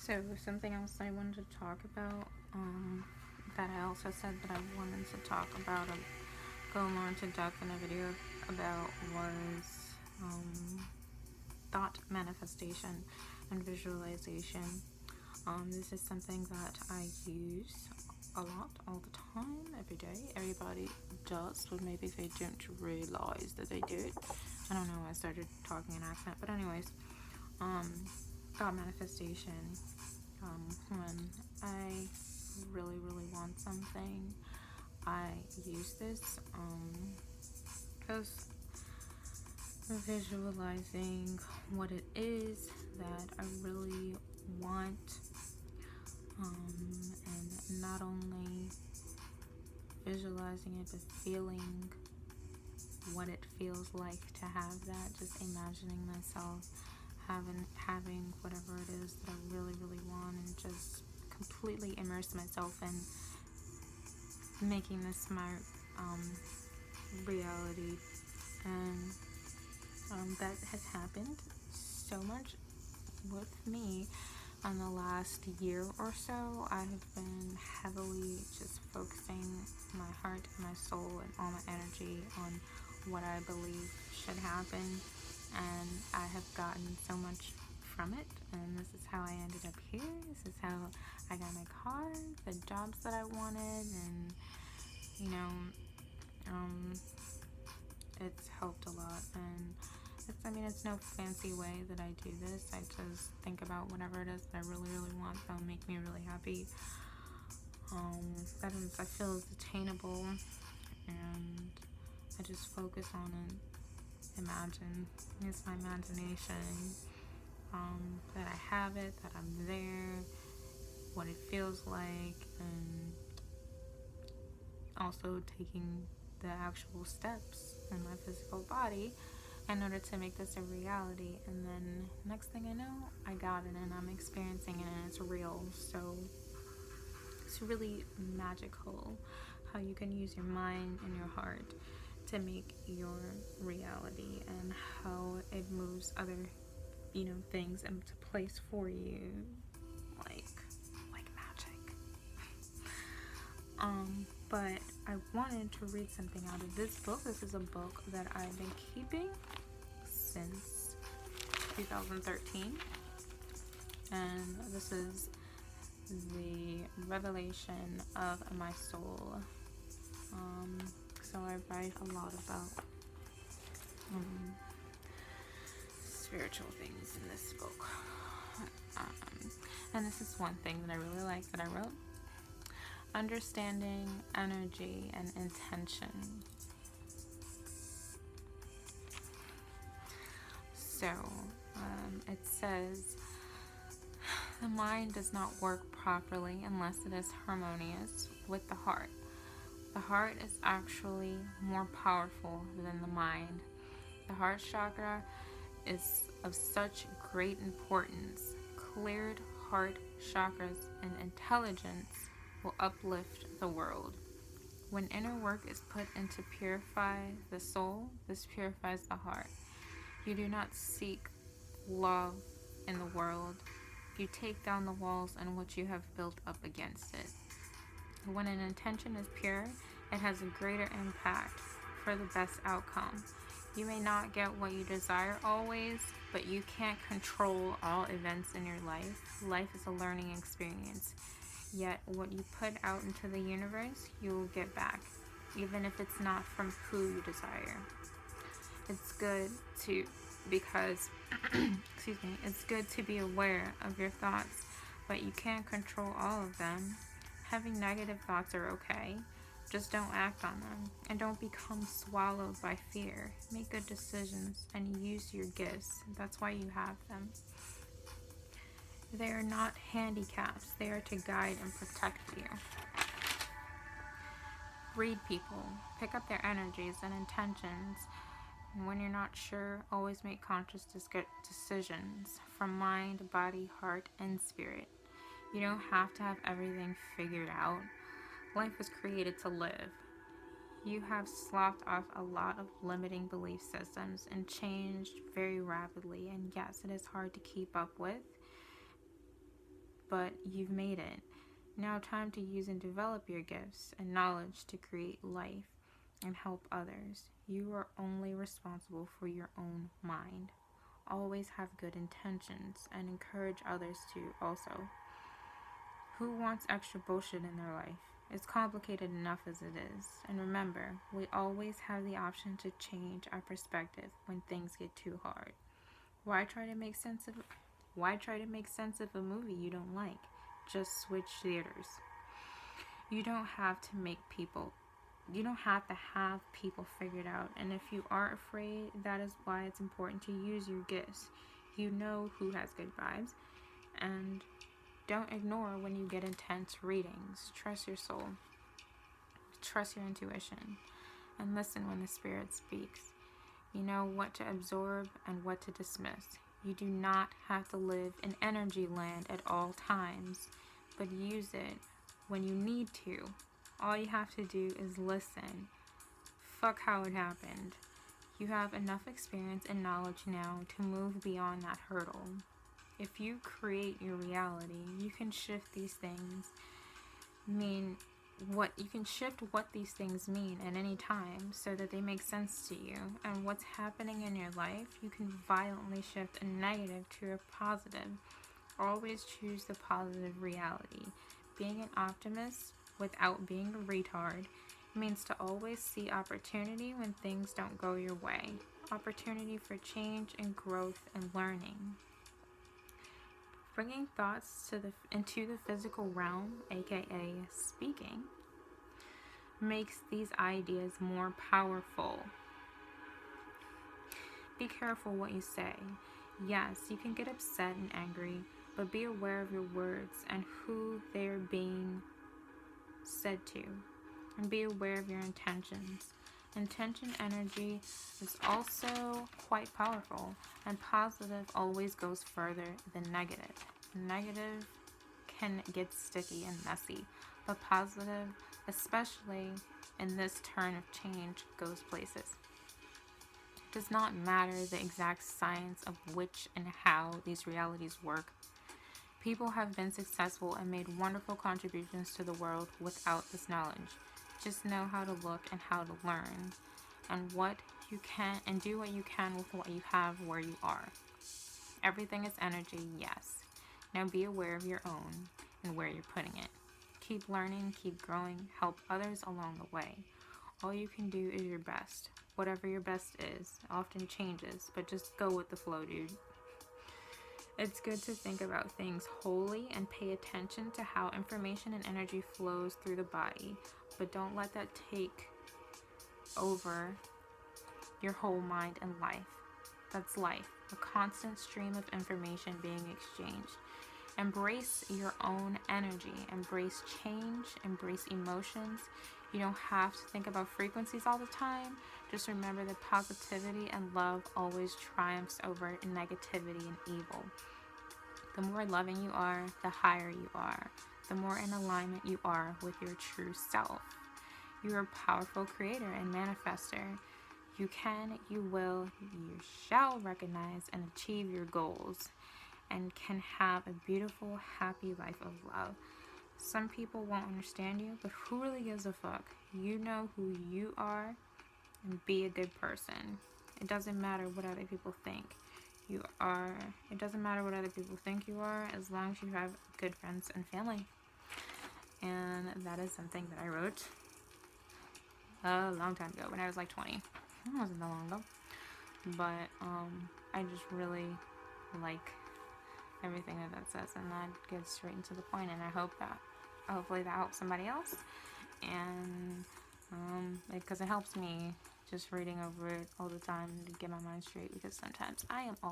So something else I wanted to talk about, that I also said that I wanted to talk about, go more into depth in a video about, was thought manifestation and visualization. This is something that I use a lot, all the time, every day. Everybody does, but maybe they don't realize that they do it. I don't know why I started talking in accent, but anyways, um, thought manifestation. When I really, really want something, I use this, because visualizing what it is that I really want, and not only visualizing it, but feeling what it feels like to have that. Just imagining myself having whatever it is that I really, really want, and just completely immerse myself in making this my reality. And that has happened so much with me in the last year or so. I have been heavily just focusing my heart and my soul and all my energy on what I believe should happen, and I have gotten so much from it. And this is how I ended up here. This is how I got my car, the jobs that I wanted, and you know, um, it's helped a lot. And it's no fancy way that I do this. I just think about whatever it is that I really, really want that will make me really happy. That is, I feel is attainable, and I just focus on it. Imagine, use my imagination, that I have it, that I'm there, what it feels like, and also taking the actual steps in my physical body in order to make this a reality. And then next thing I know, I got it and I'm experiencing it and it's real. So it's really magical how you can use your mind and your heart to make your reality, and how it moves other things into place for you, like magic. But I wanted to read something out of this book. This is a book that I've been keeping since 2013, and this is the revelation of my soul. So I write a lot about spiritual things in this book, and this is one thing that I really like that I wrote: understanding energy and intention. So it says, the mind does not work properly unless it is harmonious with the heart. The heart is actually more powerful than the mind. The heart chakra is of such great importance. Cleared heart chakras and intelligence will uplift the world. When inner work is put in to purify the soul, this purifies the heart. You do not seek love in the world. You take down the walls and what you have built up against it. When an intention is pure, it has a greater impact for the best outcome. You may not get what you desire always, but you can't control all events in your life. Life is a learning experience. Yet what you put out into the universe, you will get back, even if it's not from who you desire. It's good to, because, it's good to be aware of your thoughts, but you can't control all of them. Having negative thoughts are okay. Just don't act on them, and don't become swallowed by fear. Make good decisions and use your gifts. That's why you have them. They are not handicaps. They are to guide and protect you. Read people. Pick up their energies and intentions. And when you're not sure, always make conscious decisions from mind, body, heart, and spirit. You don't have to have everything figured out. Life was created to live. You have sloughed off a lot of limiting belief systems and changed very rapidly, and yes, it is hard to keep up with. but you've made it. Now, time to use and develop your gifts and knowledge to create life and help others. You are only responsible for your own mind. Always have good intentions and encourage others to also. Who wants extra bullshit in their life? It's complicated enough as it is. And remember, we always have the option to change our perspective when things get too hard. Why try to make sense of a movie you don't like? Just switch theaters. You don't have to have people figured out. And if you are afraid, that is why it's important to use your gifts. You know who has good vibes. And don't ignore when you get intense readings. Trust your soul. Trust your intuition. And listen when the spirit speaks. You know what to absorb and what to dismiss. You do not have to live in energy land at all times, but use it when you need to. All you have to do is listen. Fuck how it happened. You have enough experience and knowledge now to move beyond that hurdle. If you create your reality, you can shift these things what these things mean at any time so that they make sense to you. And what's happening in your life, you can violently shift a negative to a positive. Always choose the positive reality. Being an optimist without being a retard means to always see opportunity when things don't go your way. Opportunity for change and growth and learning. Bringing thoughts into the physical realm, aka speaking, makes these ideas more powerful. Be careful what you say. Yes, you can get upset and angry, but be aware of your words and who they're being said to, and be aware of your intentions. Intention energy is also quite powerful, and positive always goes further than negative. Negative can get sticky and messy, but positive, especially in this turn of change, goes places. It does not matter the exact science of which and how these realities work. People have been successful and made wonderful contributions to the world without this knowledge. Just know how to look and how to learn, and what you can, and do what you can with what you have where you are. Everything is energy, yes. Now be aware of your own and where you're putting it. Keep learning, keep growing, help others along the way. All you can do is your best. Whatever your best is often changes, but just go with the flow, dude. It's good to think about things wholly and pay attention to how information and energy flows through the body, but don't let that take over your whole mind and life. That's life, a constant stream of information being exchanged. Embrace your own energy, embrace change, embrace emotions. You don't have to think about frequencies all the time. Just remember that positivity and love always triumphs over negativity and evil. The more loving you are, the higher you are. The more in alignment you are with your true self. You are a powerful creator and manifester. You can, you will, you shall recognize and achieve your goals, and can have a beautiful, happy life of love. Some people won't understand you, but who really gives a fuck? You know who you are, and be a good person. It doesn't matter what other people think you are. It doesn't matter what other people think you are, as long as you have good friends and family. And that is something that I wrote a long time ago when I was like 20. It wasn't that long ago. But I just really like everything that says, and that gets straight into the point, and I hope that hopefully that helps somebody else. And because it helps me just reading over it all the time to get my mind straight, because sometimes I am all